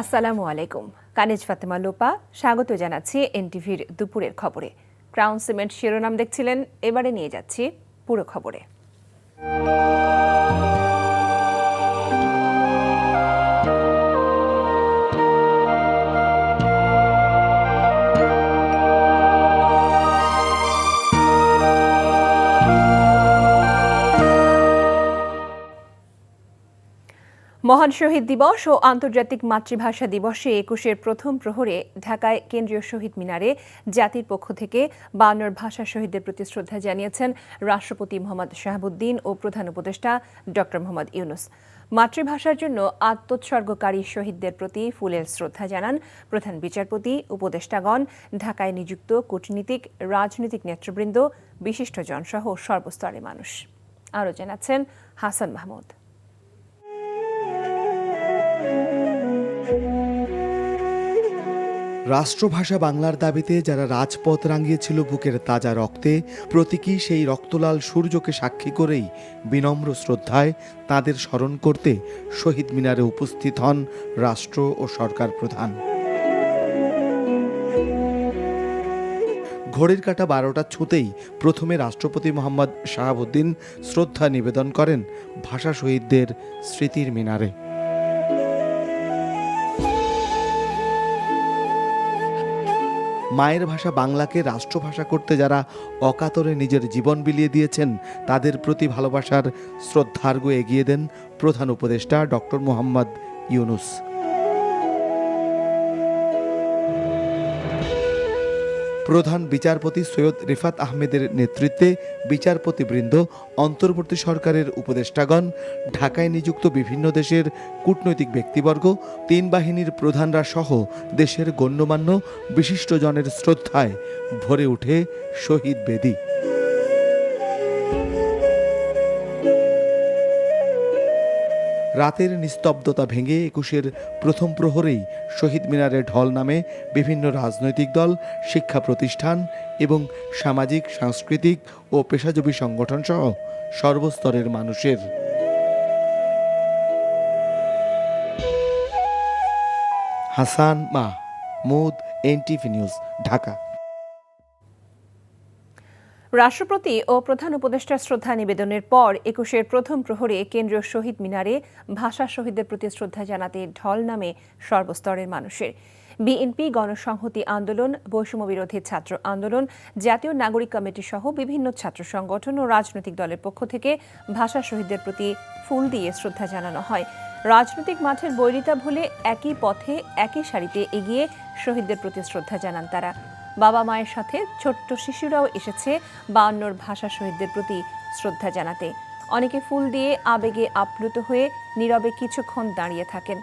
আসসালামু আলাইকুম। কানিজ ফাতেমা লোপা স্বাগত জানাচ্ছি এনটিভির দুপুরের খবরে। ক্রাউন সিমেন্ট শিরোনাম দেখছিলেন, এবারে নিয়ে যাচ্ছি পুরো খবরে। মহান শহীদ দিবস ও আন্তর্জাতিক মাতৃভাষা দিবসে ২১-এর প্রথম প্রহরে ঢাকায় কেন্দ্রীয় শহীদ মিনারে জাতির পক্ষ থেকে ৫২ ভাষা শহীদদের প্রতি শ্রদ্ধা জানিয়েছেন রাষ্ট্রপতি মোহাম্মদ শাহাবুদ্দিন ও প্রধান উপদেষ্টা ড মোহাম্মদ ইউনূস। মাতৃভাষার জন্য আত্মোৎসর্গকারী শহীদদের প্রতি ফুলের শ্রদ্ধা জানান প্রধান বিচারপতি, উপদেষ্টাগণ, ঢাকায় নিযুক্ত কূটনীতিক, রাজনৈতিক নেতৃবৃন্দ, বিশিষ্টজনসহ সর্বস্তরের মানুষ। আরও জানাচ্ছেন হাসান মাহমুদ। রাষ্ট্রভাষা বাংলার দাবিতে যারা রাজপথ রাঙিয়েছিল বুকের তাজা রক্তে, প্রতীকী সেই রক্তলাল সূর্যকে সাক্ষী করেই বিনম্র শ্রদ্ধায় তাদের স্মরণ করতে শহীদ মিনারে উপস্থিত হন রাষ্ট্র ও সরকার প্রধান। ঘড়ির কাঁটা ১২টা ছুঁতেই প্রথমে রাষ্ট্রপতি মোহাম্মদ শাহাবুদ্দিন শ্রদ্ধা নিবেদন করেন ভাষা শহীদদের স্মৃতির মিনারে। মায়ের ভাষা বাংলাকে রাষ্ট্রভাষা করতে যারা অকাতরে নিজের জীবন বিলিয়ে দিয়েছেন, তাদের প্রতি ভালোবাসার শ্রদ্ধার্ঘ্য এগিয়ে দেন প্রধান উপদেষ্টা ড মোহাম্মদ ইউনূস। প্রধান বিচারপতি সৈয়দ রিফাত আহমেদের নেতৃত্বে বিচারপতিবৃন্দ, অন্তর্বর্তী সরকারের উপদেষ্টাগণ, ঢাকায় নিযুক্ত বিভিন্ন দেশের কূটনৈতিক ব্যক্তিবর্গ, ৩ বাহিনীর প্রধানরা সহ দেশের গণ্যমান্য বিশিষ্টজনের শ্রদ্ধায় ভরে ওঠে শহীদ বেদি। রাতের নিস্তব্ধতা ভেঙে ২১-এর প্রথম প্রহরেই শহীদ মিনারে ঢল নামে বিভিন্ন রাজনৈতিক দল, শিক্ষা প্রতিষ্ঠান এবং সামাজিক, সাংস্কৃতিক ও পেশাজীবী সংগঠন সহ সর্বস্তরের মানুষের। Hasan Mahmud, NTV news, Dhaka. রাষ্ট্রপতি ও প্রধান উপদেষ্টার শ্রদ্ধা নিবেদনের পর ২১-এর প্রথম প্রহরে কেন্দ্রীয় শহীদ মিনারে ভাষা শহীদদের প্রতি শ্রদ্ধা জানাতে ঢল নামে সর্বস্তরের মানুষের। বিএনপি, গণসংহতি আন্দোলন, বৈষম্য বিরোধী ছাত্র আন্দোলন, জাতীয় নাগরিক কমিটি সহ বিভিন্ন ছাত্র সংগঠন ও রাজনৈতিক দলের পক্ষ থেকে ভাষা শহীদদের প্রতি ফুল দিয়ে শ্রদ্ধা জানানো হয়। রাজনৈতিক মাঠের বৈরিতা ভুলে একই পথে, একই সারিতে এগিয়ে শহীদদের প্রতি শ্রদ্ধা জানান তারা। বাবা মায়ের সাথে ছোট্ট শিশুরাও এসেছে ৫২ ভাষা শহীদদের প্রতি শ্রদ্ধা জানাতে। অনেকে ফুল দিয়ে আবেগে আপ্লুত হয়ে নীরবে কিছুক্ষণ দাঁড়িয়ে থাকেন।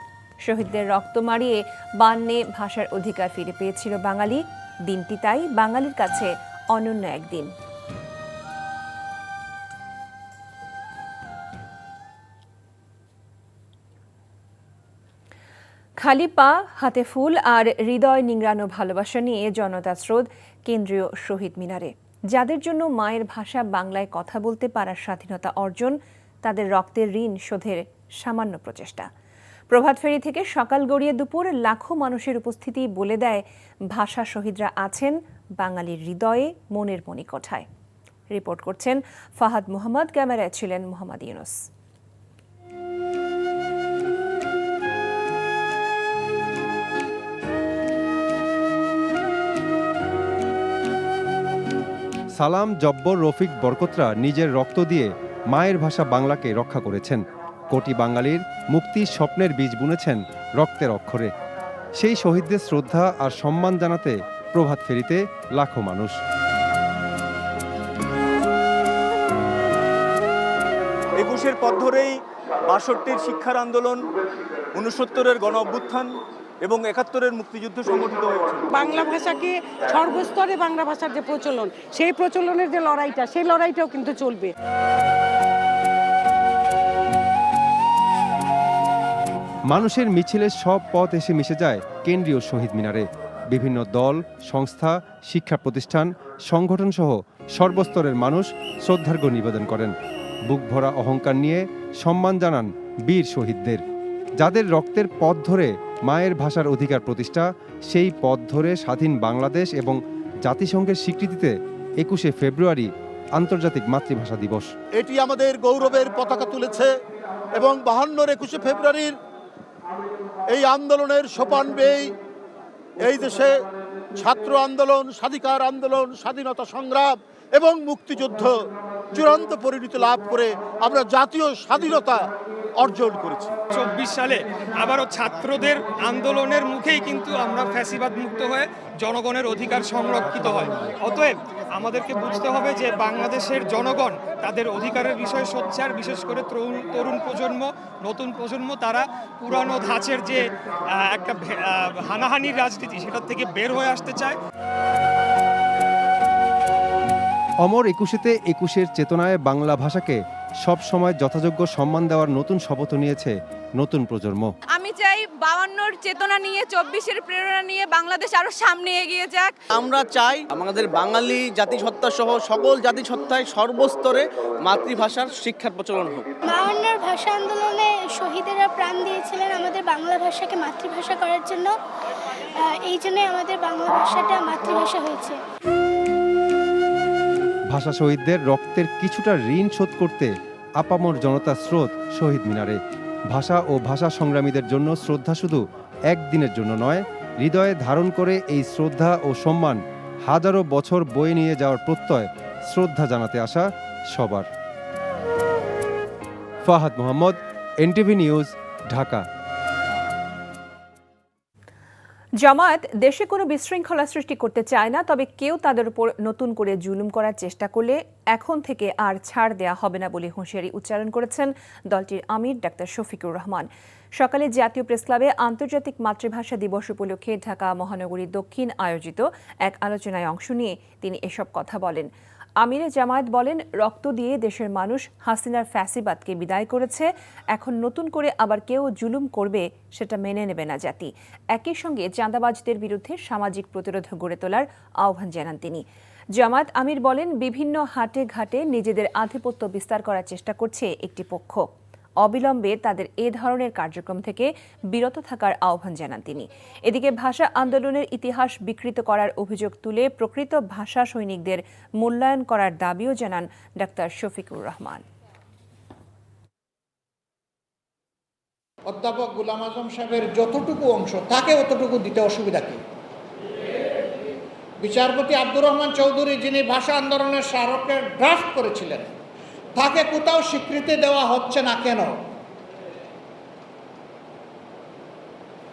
শহীদদের রক্ত মারিয়ে ৫২ ভাষার অধিকার ফিরে পেয়েছিল বাঙালি। দিনটি তাই বাঙালির কাছে অনন্য একদিন। খালি পা, হাতে ফুল আর হৃদয় নিংড়ানো ভালোবাসা নিয়ে জনতা স্রোত কেন্দ্রীয় শহীদ মিনারে। যাদের জন্য মায়ের ভাষা বাংলায় কথা বলতে পারার স্বাধীনতা অর্জন, তাদের রক্তের ঋণ শোধের সামান্য প্রচেষ্টা। প্রভাত ফেরি থেকে সকাল গড়িয়ে দুপুর লাখো মানুষের উপস্থিতি বলে দেয় ভাষা শহীদরা আছেন বাঙালির হৃদয়ে, মনের মণিকোঠায়। রিপোর্ট করছেন ফাহাদ মোহাম্মদ, ক্যামেরায় ছিলেন মোহাম্মদ ইউনূস। সালাম, জব্বর, রফিক, বরকতরা নিজের রক্ত দিয়ে মায়ের ভাষা বাংলাকে রক্ষা করেছেন। কোটি বাঙালির মুক্তির স্বপ্নের বীজ বুনেছেন রক্তের অক্ষরে। সেই শহীদদের শ্রদ্ধা আর সম্মান জানাতে প্রভাত ফেরিতে লাখো মানুষ। ২১-এর পথ ধরেই ৬২-র শিক্ষার আন্দোলন, ৬৯-এর গণ অভ্যুত্থান এবং ৭১-এর মুক্তিযুদ্ধ সংগঠিত হয়েছে। বাংলা ভাষাকে সর্বস্তরে বাংলা ভাষার যে প্রচলন, সেই প্রচলনের যে লড়াইটা, সেই লড়াইটাও কিন্তু চলবে। মানুষের মিছিলের সব পথ এসে মিশে যায় কেন্দ্রীয় শহীদ মিনারে। বিভিন্ন দল, সংস্থা, শিক্ষা প্রতিষ্ঠান, সংগঠন সহ সর্বস্তরের মানুষ শ্রদ্ধার্ঘ্য নিবেদন করেন। বুক ভরা অহংকার নিয়ে সম্মান জানান বীর শহীদদের, যাদের রক্তের পথ ধরে মায়ের ভাষার অধিকার প্রতিষ্ঠা, সেই পথ ধরে স্বাধীন বাংলাদেশ এবং জাতিসংঘের স্বীকৃতিতে 21শে ফেব্রুয়ারি আন্তর্জাতিক মাতৃভাষা দিবস। এটি আমাদের গৌরবের পতাকা তুলেছে এবং 52-র 21শে ফেব্রুয়ারির এই আন্দোলনের সোপান বেয়ে এই দেশে ছাত্র আন্দোলন, স্বাধিকার আন্দোলন, স্বাধীনতা সংগ্রাম এবং মুক্তিযুদ্ধ চূড়ান্ত পরিণতি লাভ করে আমরা জাতীয় স্বাধীনতা অর্জন করেছি। 24 সালে আবারও ছাত্রদের আন্দোলনের মুখেই কিন্তু আমরা ফ্যাসিবাদ মুক্ত হয়ে জনগণের অধিকার সংরক্ষিত হয়। অতএব আমাদেরকে বুঝতে হবে যে বাংলাদেশের জনগণ তাদের অধিকারের বিষয়ে সোচ্চার, বিশেষ করে তরুণ প্রজন্ম, নতুন প্রজন্ম, তারা পুরানো ধাঁচের যে একটা হানাহানির রাজনীতি সেটার থেকে বের হয়ে আসতে চায়। অমর 21শে 21-এর চেতনায় বাংলা ভাষাকে সব সময় যথাযোগ্য সম্মান দেওয়ার নতুন শপথ নিয়েছে নতুন প্রজন্ম। আমি চাই 52-র চেতনা নিয়ে, 24-এর প্রেরণা নিয়ে বাংলাদেশ আরো সামনে এগিয়ে যাক। আমরা চাই আমাদের বাঙালি জাতিসত্তা সহ সকল জাতিসত্তায় সর্বস্তরে মাতৃভাষার শিক্ষার প্রচলন হোক। 52-র ভাষা আন্দোলনে শহীদেরা প্রাণ দিয়েছিলেন আমাদের বাংলা ভাষাকে মাতৃভাষা করার জন্য। এই জন্যই আমাদের বাংলা ভাষাটা মাতৃভাষা হয়েছে। ভাষা শহীদদের রক্তের কিছুটা ঋণ শোধ করতে আপামর জনতার স্রোত শহীদ মিনারে। ভাষা ও ভাষা সংগ্রামীদের জন্য শ্রদ্ধা শুধু একদিনের জন্য নয়, হৃদয়ে ধারণ করে এই শ্রদ্ধা ও সম্মান হাজারো বছর বয়ে নিয়ে যাওয়ার প্রত্যয় শ্রদ্ধা জানাতে আসা সবার। Fahad Mohammad, NTV news, Dhaka. জামায়াত দেশে কোনো বিশৃঙ্খলা সৃষ্টি করতে চায় না, তবে কেউ তাদের উপর নতুন করে জুলুম করার চেষ্টা করলে এখন থেকে আর ছাড় দেয়া হবে না বলে হুঁশিয়ারি উচ্চারণ করেছেন দলটির আমির ডাক্তার শফিকুর রহমান। সকালে জাতীয় প্রেসক্লাবে আন্তর্জাতিক মাতৃভাষা দিবস উপলক্ষে ঢাকা মহানগরী দক্ষিণ আয়োজিত এক আলোচনায় অংশ নিয়ে তিনি এসব কথা বলেন। আমিরে জামায়াত বলেন, রক্ত দিয়ে দেশের মানুষ হাসিনার ফ্যাসিবাদকে বিদায় করেছে, এখন নতুন করে আবার কেউ জুলুম করবে সেটা মেনে নেবে না জাতি। একই সঙ্গে চাঁদাবাজদের বিরুদ্ধে সামাজিক প্রতিরোধ গড়ে তোলার আহ্বান জানান তিনি। জামায়াত আমির বলেন, বিভিন্ন হাটে ঘাটে নিজেদের আধিপত্য বিস্তার করার চেষ্টা করছে একটি পক্ষ। অবিলম্বে তাদের এ ধরনের কার্যক্রম থেকে বিরত থাকার আহ্বান জানান তিনি। এদিকে ভাষা আন্দোলনের ইতিহাস বিকৃত করার অভিযোগ তুলে প্রকৃত ভাষা সৈনিকদের মূল্যায়ন করার দাবিও জানান ডাক্তার শফিকুর রহমান। অধ্যাপক গোলাম আজম সাহেবের যতটুকু অংশ তাকে অতটুকু দিতে অসুবিধা কি? বিচারপতি আব্দুর রহমান চৌধুরী, যিনি ভাষা আন্দোলনের স্মারকের ড্রাফট করেছিলেন, তাকে কোথাও স্বীকৃতি দেওয়া হচ্ছে না কেন?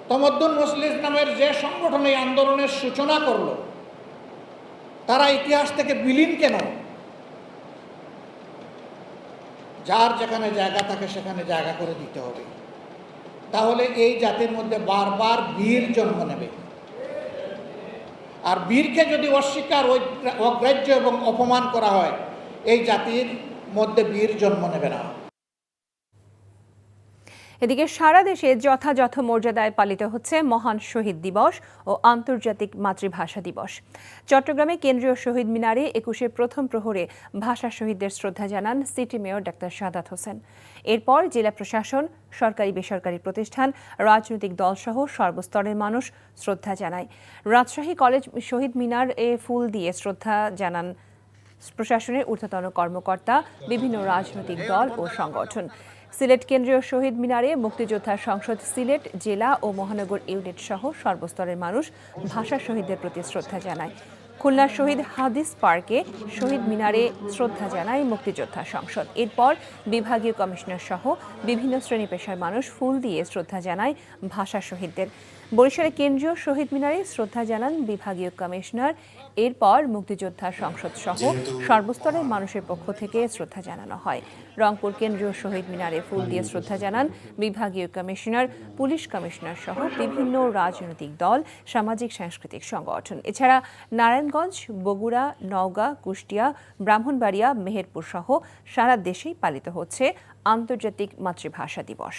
তমদ্দুন মজলিস নামের যে সংগঠন এই আন্দোলনের সূচনা করলো, তারা ইতিহাস থেকে বিলীন কেন? যার যেখানে জায়গা থাকে সেখানে জায়গা করে দিতে হবে। তাহলে এই জাতির মধ্যে বারবার বীর জন্ম নেবে। আর বীরকে যদি অস্বীকার, অগ্রাহ্য এবং অপমান করা হয়, এই জাতির মধ্যে বীর জন্ম নেবে না। এদিকে সারা দেশে যথাযথ মর্যাদায় পালিত হচ্ছে মহান শহীদ দিবস ও আন্তর্জাতিক মাতৃভাষা দিবস। চট্টগ্রামে কেন্দ্রীয় শহীদ মিনারে 21-এর প্রথম প্রহরে ভাষা শহীদদের শ্রদ্ধা জানান city mayor doctor Sadat Hossain. এরপর জেলা প্রশাসন, সরকারি বেসরকারি প্রতিষ্ঠান, রাজনৈতিক দলসহ সর্বস্তরের মানুষ শ্রদ্ধা জানায়। রাজশাহী কলেজ শহীদ মিনারে ফুল দিয়ে শ্রদ্ধা জানান প্রশাসনের ঊর্ধ্বতন কর্মকর্তা, বিভিন্ন রাজনৈতিক দল ও সংগঠন। সিলেট কেন্দ্রীয় শহীদ মিনারে মুক্তিযোদ্ধা সংসদ সিলেট জেলা ও মহানগর ইউনিট সহ সর্বস্তরের মানুষ ভাষা শহীদদের প্রতি শ্রদ্ধা জানায়। খুলনা শহীদ হাদিস পার্কে শহীদ মিনারে শ্রদ্ধা জানায় মুক্তিযোদ্ধা সংসদ। এরপর বিভাগীয় কমিশনার সহ বিভিন্ন শ্রেণী পেশার মানুষ ফুল দিয়ে শ্রদ্ধা জানায় ভাষা শহীদদের। বরিশালে কেন্দ্রীয় শহীদ মিনারে শ্রদ্ধা জানান বিভাগীয় কমিশনার। এরপর মুক্তিযোদ্ধা সংসদ সহ সর্বস্তরের মানুষের পক্ষ থেকে শ্রদ্ধা জানানো হয়। রংপুর কেন্দ্রীয় শহীদ মিনারে ফুল দিয়ে শ্রদ্ধা জানান বিভাগীয় কমিশনার, পুলিশ কমিশনার সহ বিভিন্ন রাজনৈতিক দল, সামাজিক সাংস্কৃতিক সংগঠন। এছাড়া নারায়ণগঞ্জ, বগুড়া, নওগাঁ, কুষ্টিয়া, ব্রাহ্মণবাড়িয়া, মেহেরপুর সহ সারা দেশেই পালিত হচ্ছে আন্তর্জাতিক মাতৃভাষা দিবস।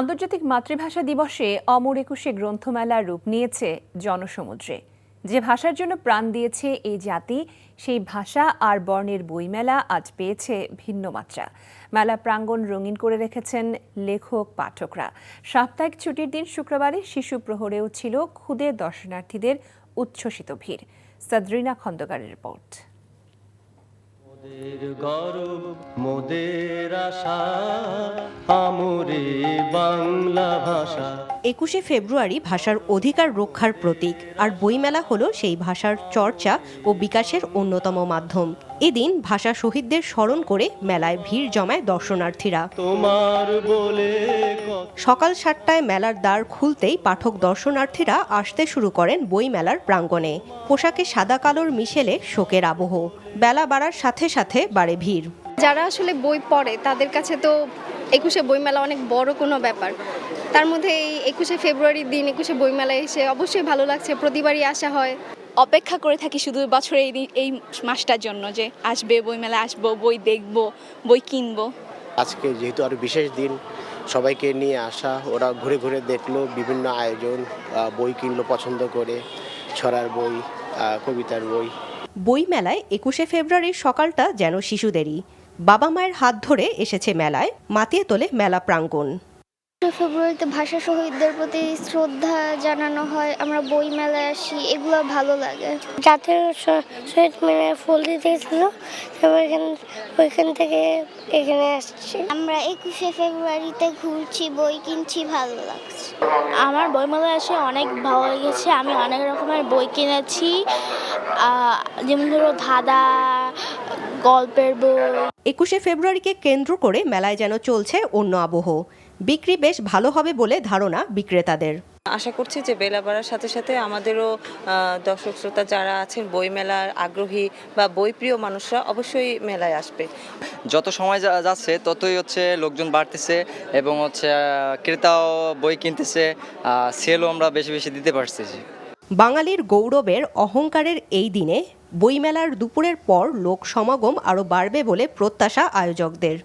আন্তর্জাতিক মাতৃভাষা দিবসে অমর একুশে গ্রন্থমেলার রূপ নিয়েছে জনসমুদ্রে। যে ভাষার জন্য প্রাণ দিয়েছে এই জাতি, সেই ভাষা আর বর্ণের বইমেলা আজ পেয়েছে ভিন্ন মাত্রা। মেলা প্রাঙ্গণ রঙিন করে রেখেছেন লেখক পাঠকরা। সাপ্তাহিক ছুটির দিন শুক্রবারে শিশু প্রহরেও ছিল ক্ষুদে দর্শনার্থীদের উচ্ছ্বসিত ভিড়। সাদরিনা খন্দকারের রিপোর্ট। মোদের গর্ব মোদের আশা আমরে বাংলা ভাষা। 21শে ফেব্রুয়ারি ভাষার অধিকার রক্ষার প্রতীক, আর বইমেলা হলো সেই ভাষার চর্চা ও বিকাশের অন্যতম মাধ্যম। এদিন ভাষা শহীদদের স্মরণ করে মেলায় ভিড় জমায় দর্শনার্থীরা। তোমার বলে সকাল 7টায় মেলার দ্বার খুলতেই পাঠক দর্শনার্থীরা আসতে শুরু করেন বইমেলার প্রাঙ্গণে। পোশাকে সাদা কালোর মিশেলে শোকের আবহ। বেলা বাড়ার সাথে সাথে বাড়ে ভিড়। যারা আসলে বই পড়ে তাদের কাছে তো 21শে বইমেলা অনেক বড় কোনো ব্যাপার। তার মধ্যে এই 21শে ফেব্রুয়ারির দিন 21শে বইমেলায় এসে অবশ্যই ভালো লাগছে। প্রতিবারই আসা হয়, অপেক্ষা করে থাকি শুধু বছরে এই মাসটার জন্য যে আসবে বইমেলা, আসবো, বই দেখবো, বই কিনবো। আজকে যেহেতু আরো বিশেষ দিন, সবাইকে নিয়ে আসা, ওরা ঘুরে ঘুরে দেখলো, বিভিন্ন আয়োজন, বই কিনলো পছন্দ করে, ছড়ার বই, কবিতার বই। বইমেলায় 21শে ফেব্রুয়ারির সকালটা যেন শিশুদেরই। বাবা মায়ের হাত ধরে এসেছে মেলায়, মাতিয়ে তোলে মেলা প্রাঙ্গণ। ফেব্রুয়ারিতে ভাষা শহীদদের প্রতি শ্রদ্ধা জানানো হয়, আমরা বই মেলায় আসি, এগুলো ভালো লাগে। জাতীয় শহীদ মিনারে ফুল দিতে গেছিল, ওইখান থেকে এখানে আসছি। আমরা 21শে ফেব্রুয়ারিতে ঘুরছি, বই কিনছি, ভালো লাগছে। আমার বইমেলায় এসে অনেক ভালো লেগেছে। আমি অনেক রকমের বই কিনেছি, যেমন ধরো ধাঁধা, গল্পের বই। 21শে ফেব্রুয়ারিকে কেন্দ্র করে মেলায় যেন চলছে অন্য আবহ। বিক্রি বেশ ভালো হবে বলে ধারণা বিক্রেতাদের। আশা করছি যে বেলা বাড়ার সাথে সাথে আমাদেরও দর্শক শ্রোতা যারা আছেন বই মেলার আগ্রহী বা বইপ্রিয় মানুষরা অবশ্যই মেলায় আসবে। যত সময় যাচ্ছে ততই লোকজন বাড়তেছে এবং ক্রেতাও বই কিনতেছে, সেলও আমরা বেশি বেশি দিতে পারতেছি। বাঙালির গৌরবের অহংকারের এই দিনে বইমেলার দুপুরের পর লোক সমাগম আরও বাড়বে বলে প্রত্যাশা আয়োজকদের।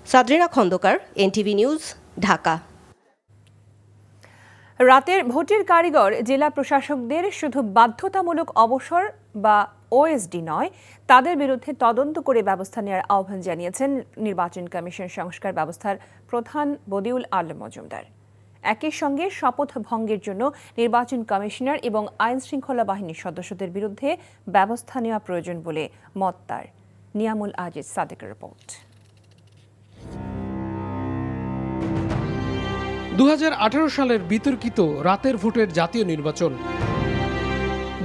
সাদরিনা খন্দকার, এনটিভি নিউজ, ঢাকা। রাতের ভোটের কারিগর জেলা প্রশাসকদের শুধু বাধ্যতামূলক অবসর বা ওএসডি নয়, তাদের বিরুদ্ধে তদন্ত করে ব্যবস্থা নেওয়ার আহ্বান জানিয়েছেন নির্বাচন কমিশন সংস্কার ব্যবস্থার প্রধান বদিউল আলম মজুমদার। একই সঙ্গে শপথ ভঙ্গের জন্য নির্বাচন কমিশনার এবং আইন শৃঙ্খলা বাহিনীর সদস্যদের বিরুদ্ধে ব্যবস্থা নেওয়া প্রয়োজন বলে মত তার। নিয়ামুল আজিজ সাদেকের রিপোর্ট। 2018 সালের বিতর্কিত রাতের ভোটের জাতীয় নির্বাচন।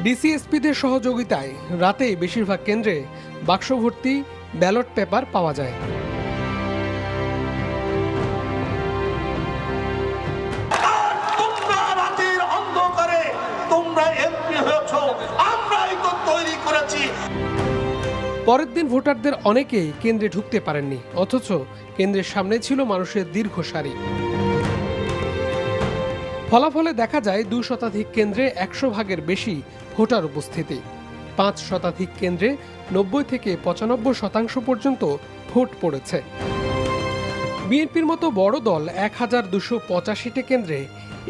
ডিসিএসপিদের সহযোগিতায় রাতে বেশিরভাগ কেন্দ্রে বাক্স ভর্তি ব্যালট পেপার পাওয়া যায়। পরের দিন ভোটারদের অনেকেই কেন্দ্রে ঢুকতে পারেননি, অথচ কেন্দ্রের সামনে ছিল মানুষের দীর্ঘ সারি। ফলাফলে দেখা যায় 2 শতাধিক কেন্দ্রে 100 ভাগের বেশি ভোটার উপস্থিতি। 5 শতাধিক কেন্দ্রে 90 থেকে 95% পর্যন্ত ভোট পড়েছে। বিএনপির মতো বড় দল 1285টি কেন্দ্রে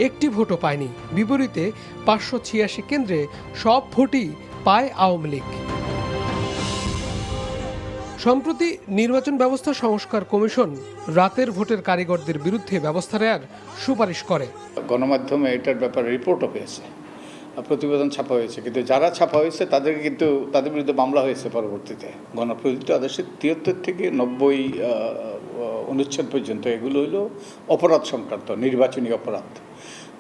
একটি ভোটও পায়নি। বিপরীতে 586 কেন্দ্রে সব ভোটই পায় আওয়ামী লীগ। সম্প্রতি নির্বাচন ব্যবস্থা সংস্কার কমিশন রাতের ভোটের কারিগরদের বিরুদ্ধে ব্যবস্থা নেওয়ার সুপারিশ করে। গণমাধ্যমে এটার ব্যাপারে রিপোর্টও হয়েছে, প্রতিবেদন ছাপা হয়েছে, কিন্তু যারা ছাপা হয়েছে তাদের বিরুদ্ধে মামলা হয়েছে পরবর্তীতে। গণপ্রজাতন্ত্রী আদেশের 73 থেকে 90 অনুচ্ছেদ পর্যন্ত এগুলো হলো অপরাধ সংক্রান্ত, নির্বাচনী অপরাধ।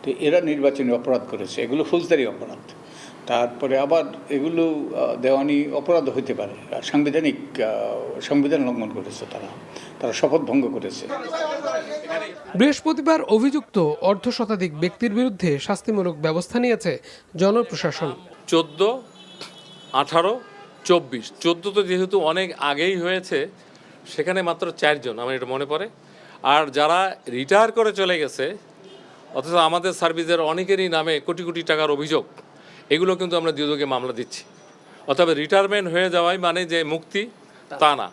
তো এরা নির্বাচনী অপরাধ করেছে, এগুলো ফৌজদারি অপরাধ। তারপরে আবার এগুলো দেওয়ানি অপরাধ হইতে পারে। সংবিধান লঙ্ঘন করেছে, তারা শপথ ভঙ্গ করেছে। বৃহস্পতিবার অভিযুক্ত অর্ধশতাধিক ব্যক্তির বিরুদ্ধে শাস্তিমূলক ব্যবস্থা নিয়েছে জনপ্রশাসন। 14, 18, 24, 14 তো যেহেতু অনেক আগেই হয়েছে, সেখানে মাত্র 4 জন আমার এটা মনে পড়ে। আর যারা রিটায়ার করে চলে গেছে, অথচ আমাদের সার্ভিসের অনেকেরই নামে কোটি কোটি টাকার অভিযোগ, এগুলো কিন্তু আমরা দুদকে মামলা দিচ্ছি। অথবা রিটায়ারমেন্ট হয়ে যাওয়াই মানে যে মুক্তি, তা না।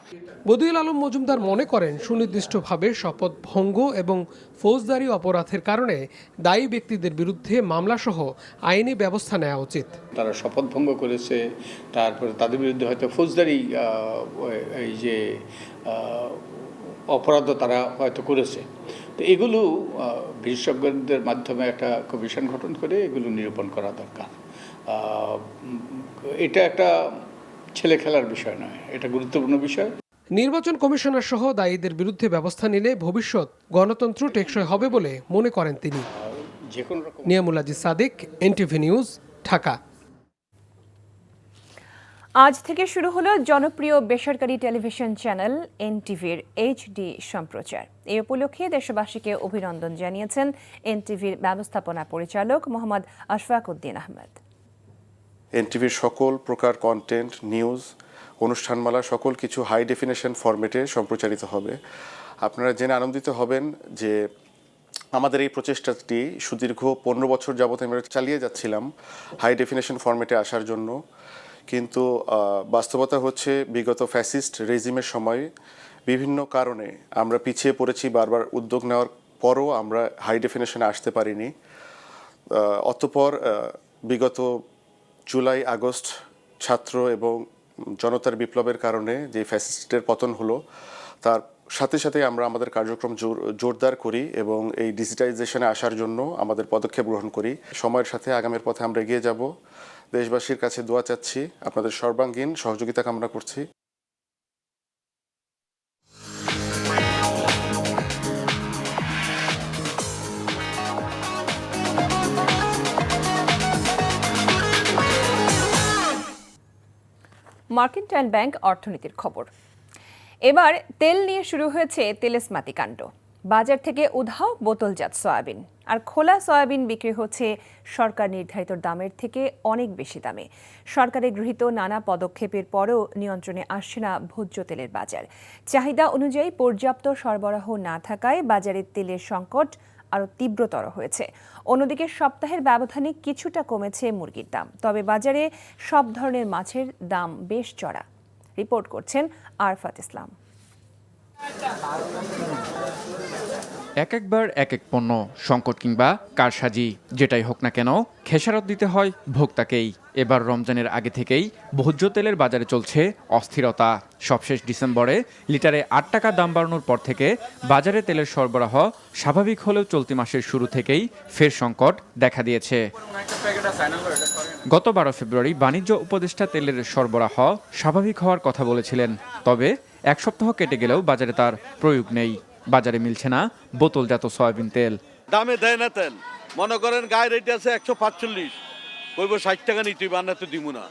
বদিউল আলম মজুমদার মনে করেন, সুনির্দিষ্টভাবে শপথ ভঙ্গ এবং ফৌজদারি অপরাধের কারণে দায়ী ব্যক্তিদের বিরুদ্ধে মামলাসহ আইনি ব্যবস্থা নেওয়া উচিত। তারা শপথ ভঙ্গ করেছে, তারপরে তাদের বিরুদ্ধে হয়তো ফৌজদারি এই যে অপরাধ তারা হয়তো করেছে। তো এগুলো বিশেষজ্ঞদের মাধ্যমে একটা কমিশন গঠন করে এগুলো নিরূপণ করা দরকার। এটা একটা ছেলে খেলার বিষয় নয়, এটা গুরুত্বপূর্ণ বিষয়। নির্বাচন কমিশনার সহ দায়ীদের বিরুদ্ধে ব্যবস্থা নিলে ভবিষ্যৎ গণতন্ত্র টেকসই হবে বলে মনে করেন তিনি। Niamul Aziz Sadik, NTV news, Dhaka. আজ থেকে শুরু হলো জনপ্রিয় বেসরকারি টেলিভিশন চ্যানেল এনটিভির এইচডি সম্প্রচার। এই উপলক্ষে দেশবাসীকে অভিনন্দন জানিয়েছেন এনটিভির ব্যবস্থাপনা পরিচালক মোহাম্মদ আশফাক উদ্দিন আহমেদ। এনটিভির সকল প্রকার কন্টেন্ট, নিউজ, অনুষ্ঠানমালা সকল কিছু হাই ডেফিনেশন ফরম্যাটে সম্প্রচারিত হবে। আপনারা জেনে আনন্দিত হবেন যে আমাদের এই প্রচেষ্টাটি সুদীর্ঘ 15 বছর যাবত আমরা চালিয়ে যাচ্ছিলাম হাই ডেফিনেশন ফরম্যাটে আসার জন্য, কিন্তু বাস্তবতা হচ্ছে বিগত ফ্যাসিস্ট রেজিমের সময় বিভিন্ন কারণে আমরা পিছিয়ে পড়েছি। বারবার উদ্যোগ নেওয়ার পরও আমরা হাই ডেফিনেশনে আসতে পারিনি। অতঃপর বিগত জুলাই আগস্ট ছাত্র এবং জনতার বিপ্লবের কারণে যে ফ্যাসিস্টের পতন হলো, তার সাথে সাথে আমরা আমাদের কার্যক্রম জোরদার করি এবং এই ডিজিটাইজেশনে আসার জন্য আমাদের পদক্ষেপ গ্রহণ করি। সময়ের সাথে আগামীর পথে আমরা এগিয়ে যাব। দেশবাসীর কাছে দোয়া চাচ্ছি, আপনাদের সর্বাঙ্গীন সহযোগিতা কামনা করছি। মার্কেন্টাইল ব্যাংক অর্থনীতির খবর। এবার তেল নিয়ে শুরু হয়েছে তেলেসমাতি কাণ্ড। বাজার থেকে উধাও বোতলজাত সয়াবিন, আর খোলা সয়াবিন বিক্রি হচ্ছে সরকার নির্ধারিত দামের থেকে অনেক বেশি দামে। সরকারের গৃহীত নানা পদক্ষেপের পরও নিয়ন্ত্রণে আসছে না ভোজ্য তেলের বাজার। চাহিদা অনুযায়ী পর্যাপ্ত সরবরাহ না থাকায় বাজারে তেলের সংকট আরও তীব্রতর হয়েছে। অন্যদিকে সপ্তাহের ব্যবধানে কিছুটা কমেছে মুরগির দাম, তবে বাজারে সব ধরনের মাছের দাম বেশ চড়া। রিপোর্ট করছেন আরফাত ইসলাম। একবার এক এক পণ্য, সংকট কিংবা কারসাজি, যেটাই হোক না কেন খেসারত দিতে হয় ভোক্তাকেই। এবার রমজানের আগে থেকেই ভোজ্য তেলের বাজারে চলছে অস্থিরতা। সবশেষ ডিসেম্বরে লিটারে 8 টাকা দাম বাড়ানোর পর থেকে বাজারে তেলের সরবরাহ স্বাভাবিক হলেও চলতি মাসের শুরু থেকেই ফের সংকট দেখা দিয়েছে। গত 12 ফেব্রুয়ারি বাণিজ্য উপদেষ্টা তেলের সরবরাহ স্বাভাবিক হওয়ার কথা বলেছিলেন, তবে এক সপ্তাহ কেটে গেলেও বাজারে তার প্রয়োগ নেই। বাজারে মিলছে না বোতলজাত সয়াবিন তেল। দামে দেয় না তেল, মনে করেন গায়ে রেট আছে 145, কইব 60 টাকা নিতে বান্না তো দিব না,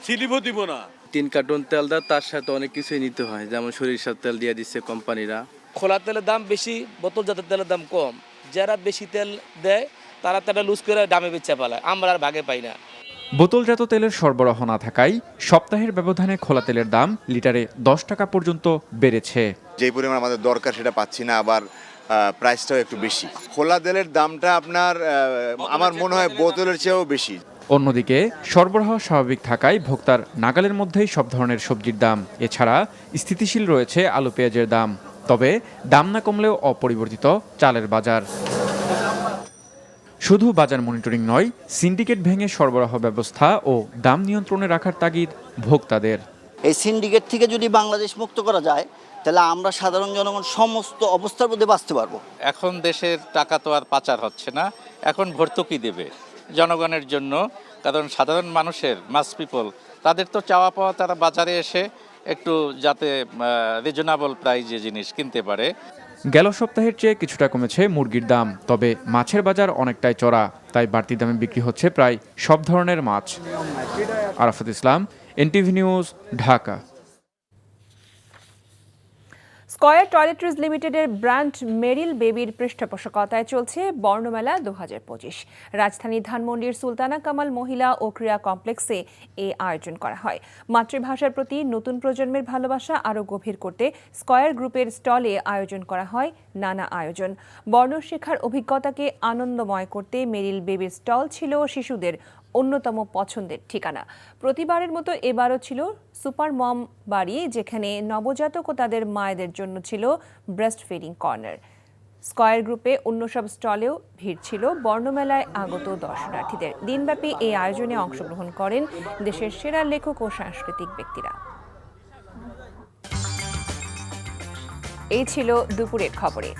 সিলিপও দিব না। 3 কার্টন তেল দেয়, তার সাথে অনেক কিছুই নিতে হয়, যেমন সরিষার তেল দিয়ে দিচ্ছে কোম্পানিরা। খোলা তেলের দাম বেশি, বোতলজাত তেলের দাম কম। যারা বেশি তেল দেয় তারা তেলটা লুজ করে দামে বেচে পালায়, আমরা আর ভাগে পাই না। বোতলজাত তেলের সরবরাহ না থাকায় সপ্তাহের ব্যবধানে খোলা তেলের দাম লিটারে 10 টাকা পর্যন্ত বেড়েছে। যে পরিমাণ আমাদের দরকার সেটা পাচ্ছি না, আবার প্রাইসটাও একটু বেশি। খোলা তেলের দামটা আপনার আমার মনে হয় বোতলের চেয়েও বেশি। অন্যদিকে সরবরাহ স্বাভাবিক থাকায় ভোক্তার নাগালের মধ্যেই সব ধরনের সবজির দাম। এছাড়া স্থিতিশীল রয়েছে আলু পেঁয়াজের দাম, তবে দাম না কমলেও অপরিবর্তিত চালের বাজার। শুধু বাজার মনিটরিং নয়, সিন্ডিকেট ভেঙে সরবরাহ ব্যবস্থা ও দাম নিয়ন্ত্রণে রাখার তাগিদ ভোক্তাদের। এই সিন্ডিকেট থেকে যদি বাংলাদেশ মুক্ত করা যায়, তাহলে আমরা সাধারণ জনগণ সমস্ত অবস্থার মধ্যে বাঁচতে পারবো। এখন দেশের টাকা তো আর পাচার হচ্ছে না, এখন ভর্তুকি দেবে জনগণের জন্য। কারণ সাধারণ মানুষের, মাস পিপল, তাদের তো চাওয়া পাওয়া তারা বাজারে এসে একটু যাতে রিজনেবল প্রাইজে জিনিস কিনতে পারে। গেল সপ্তাহের চেয়ে কিছুটা কমেছে মুরগির দাম, তবে মাছের বাজার অনেকটাই চড়া, তাই বাড়তি দামে বিক্রি হচ্ছে প্রায় সব ধরনের মাছ। Arafat Islam, NTV news, Dhaka. Square Toiletries লিমিটেডের ব্র্যান্ড মেরিল বেবির পৃষ্ঠপোষকতায় চলছে বর্ণমেলা 2025। রাজধানী ধানমন্ডির সুলতানা কামাল মহিলা ও ক্রীড়া কমপ্লেক্সে এই আয়োজন করা হয়। মাতৃভাষার প্রতি নতুন প্রজন্মের ভালোবাসা আরও গভীর করতে স্কয়ার গ্রুপের স্টলে আয়োজন করা হয় নানা আয়োজন। বর্ণ শেখার অভিজ্ঞতাকে আনন্দময় করতে মেরিল বেবির স্টল ছিল শিশুদের অন্যতম পছন্দের ঠিকানা। প্রতিবারের মতো এবারও ছিল সুপার মম বাড়ি, যেখানে নবজাতক ও তাদের মায়েদের জন্য ছিল ব্রেস্ট ফিডিং কর্নার। স্কয়ার গ্রুপে অন্য সব স্টলেও ভিড় ছিল বর্ণমেলায় আগত দর্শনার্থীদের। দিনব্যাপী এই আয়োজনে অংশগ্রহণ করেন দেশের সেরা লেখক ও সাংস্কৃতিক ব্যক্তিরা। এই ছিল দুপুরের খবরে।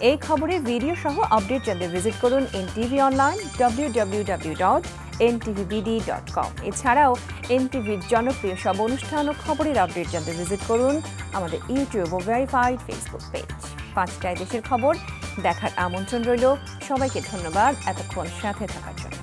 এই খবরের ভিডিও সহ আপডেট জানতে ভিজিট করুন এনটিভি অনলাইন www.ntvbd.com। এছাড়াও এনটিভির জনপ্রিয় সব অনুষ্ঠান ও খবরের আপডেট জানতে ভিজিট করুন আমাদের ইউটিউব ও ভেরিফাইড ফেসবুক পেজ। 5টায় দেশের খবর দেখার আমন্ত্রণ রইল। সবাইকে ধন্যবাদ এতক্ষণ সাথে থাকার জন্য।